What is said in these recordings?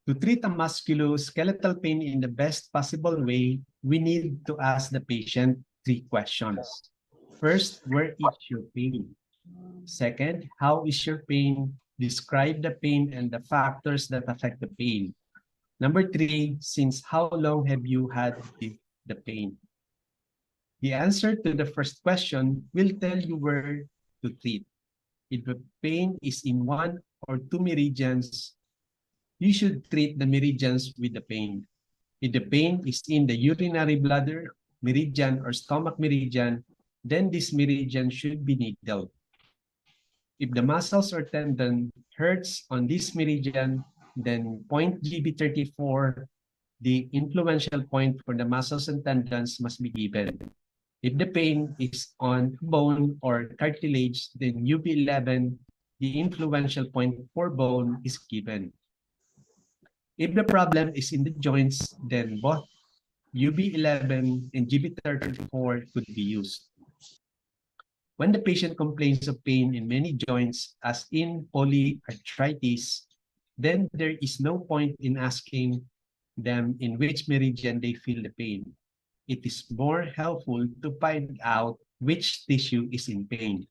To treat a musculoskeletal pain in the best possible way, we need to ask the patient 3 questions. First, where is your pain? Second, how is your pain? Describe the pain and the factors that affect the pain. Number 3, since how long have you had the pain? The answer to the first question will tell you where to treat. If the pain is in 1 or 2 meridians, you should treat the meridians with the pain. If the pain is in the urinary bladder meridian or stomach meridian, then this meridian should be needled. If the muscles or tendon hurts on this meridian, then point GB34, the influential point for the muscles and tendons, must be given. If the pain is on bone or cartilage, then UB11, the influential point for bone, is given. If the problem is in the joints, then both UB11 and GB34 could be used. When the patient complains of pain in many joints, as in polyarthritis, then there is no point in asking them in which meridian they feel the pain. It is more helpful to find out which tissue is in pain.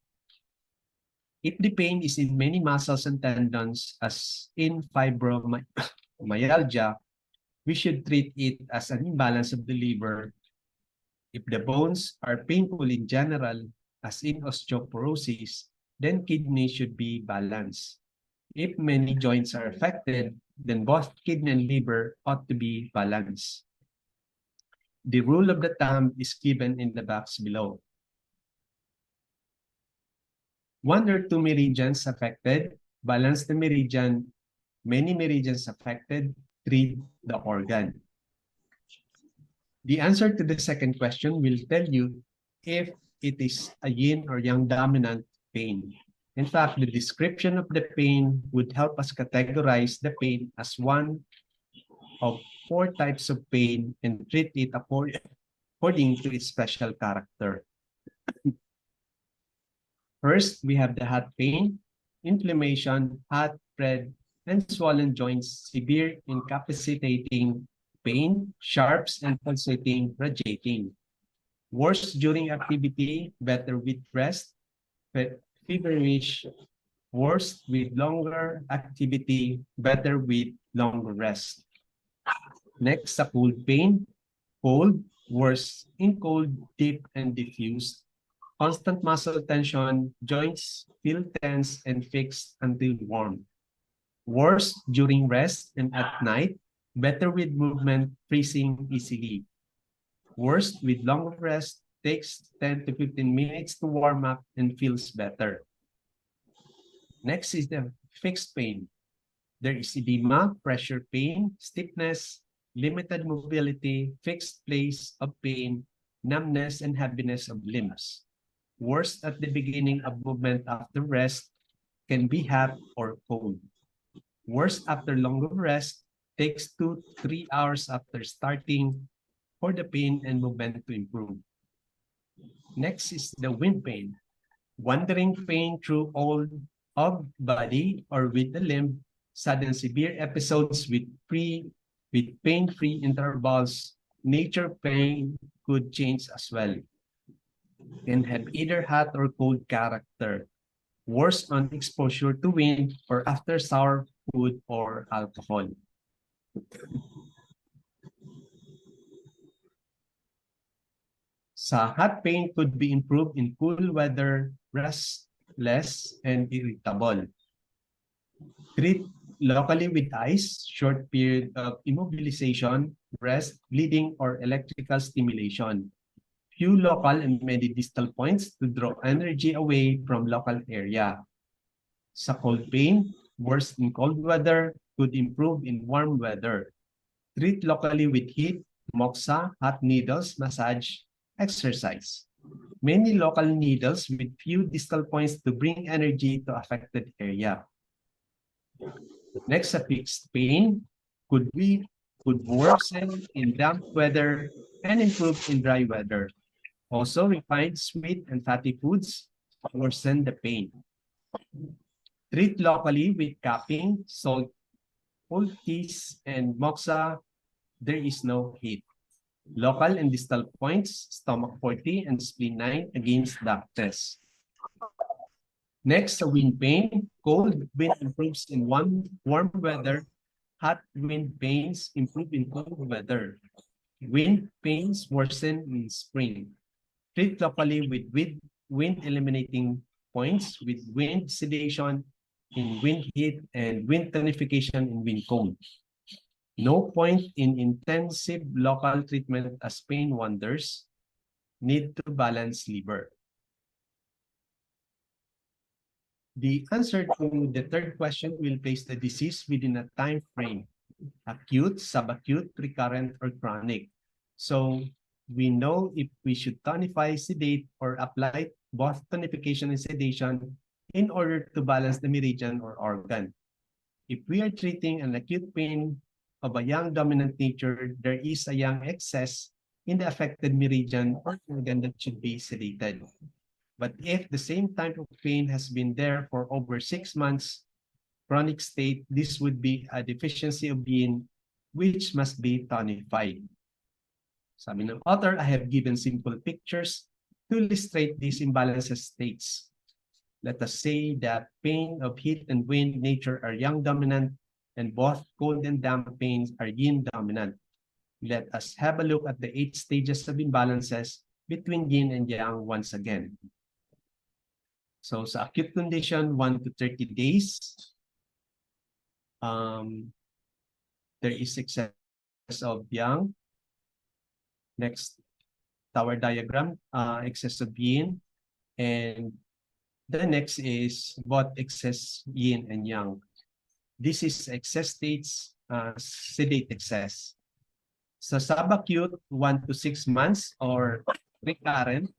If the pain is in many muscles and tendons, as in fibromyalgia, we should treat it as an imbalance of the liver. If the bones are painful in general, as in osteoporosis, then kidney should be balanced. If many joints are affected, then both kidney and liver ought to be balanced. The rule of the thumb is given in the box below. 1 or 2 meridians affected, balance the meridian. Many meridians affected, treat the organ. The answer to the second question will tell you if it is a yin or yang dominant pain. In fact, the description of the pain would help us categorize the pain as one of 4 types of pain and treat it according to its special character. First, we have the hot pain, inflammation, hot, red, and swollen joints, severe incapacitating pain, sharps and pulsating, radiating. Worse during activity, better with rest, feverish, worse with longer activity, better with longer rest. Next, a cold pain, cold, worse in cold, deep and diffuse. Constant muscle tension, joints feel tense and fixed until warm. Worse during rest and at night, better with movement, freezing easily. Worst with long rest, takes 10 to 15 minutes to warm up and feels better. Next is the fixed pain. There is edema, pressure pain, stiffness, limited mobility, fixed place of pain, numbness, and heaviness of limbs. Worst at the beginning of movement after rest, can be hot or cold. Worst after longer rest, takes 2 to 3 hours after starting for the pain and movement to improve. Next is the wind pain. Wandering pain through all of body or with the limb, sudden severe episodes with pain-free intervals. Nature pain could change as well. Can have either hot or cold character. Worse on exposure to wind or after sour food or alcohol. Sa hot pain could be improved in cool weather, restless, and irritable. Treat locally with ice, short period of immobilization, rest, bleeding, or electrical stimulation. Few local and many distal points to draw energy away from local area. Sa cold pain, worse in cold weather, could improve in warm weather. Treat locally with heat, moxa, hot needles, massage, exercise. Many local needles with few distal points to bring energy to affected area. Next, a fixed pain could worsen in damp weather and improve in dry weather. Also, refined sweet and fatty foods worsen the pain. Treat locally with cupping, salt Old keys and moxa, there is no heat. Local and distal points, stomach 40 and spleen 9 against ductus. Next, wind pain. Cold wind improves in warm weather. Hot wind pains improve in cold weather. Wind pains worsen in spring. Treat locally with wind eliminating points with wind sedation in wind heat and wind tonification in wind cold. No point in intensive local treatment as pain wonders. Need to balance liver. The answer to the third question will place the disease within a time frame: acute, subacute, recurrent, or chronic. So we know if we should tonify, sedate, or apply both tonification and sedation in order to balance the meridian or organ. If we are treating an acute pain of a young dominant nature, there is a young excess in the affected meridian or organ that should be sedated. But if the same type of pain has been there for over 6 months, chronic state, this would be a deficiency of yin, which must be tonified. Sabi ng author, I have given simple pictures to illustrate these imbalances states. Let us say that pain of heat and wind nature are yang dominant, and both cold and damp pains are yin dominant. Let us have a look at the 8 stages of imbalances between yin and yang once again. So sa acute condition, 1 to 30 days, there is excess of yang. Next, tower diagram, excess of yin. And the next is both excess yin and yang. This is excess states, sedate excess. Sa subacute, 1 to 6 months or recurrent,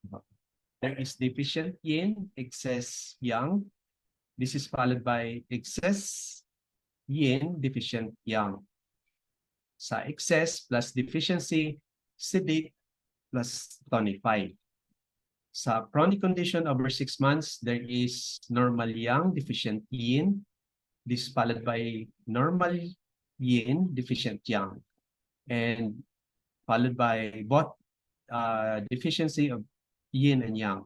there is deficient yin, excess yang. This is followed by excess yin, deficient yang. Sa excess plus deficiency, sedate plus tonify. Sa chronic condition over 6 months, there is normal yang, deficient yin. This is followed by normal yin, deficient yang. And followed by both deficiency of yin and yang.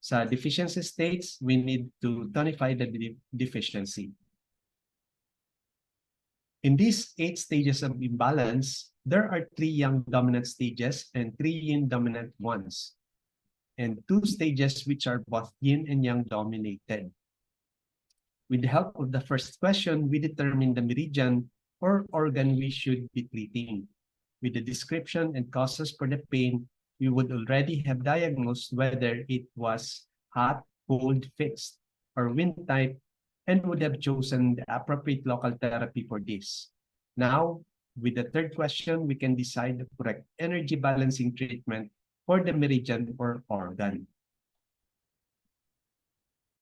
Sa deficiency states, we need to tonify the deficiency. In these 8 stages of imbalance, there are 3 yang dominant stages and 3 yin dominant ones, and 2 stages which are both yin and yang dominated. With the help of the first question, we determine the meridian or organ we should be treating. With the description and causes for the pain, we would already have diagnosed whether it was hot, cold, fixed, or wind type, and would have chosen the appropriate local therapy for this. Now, with the third question, we can decide the correct energy balancing treatment for the meridian or organ.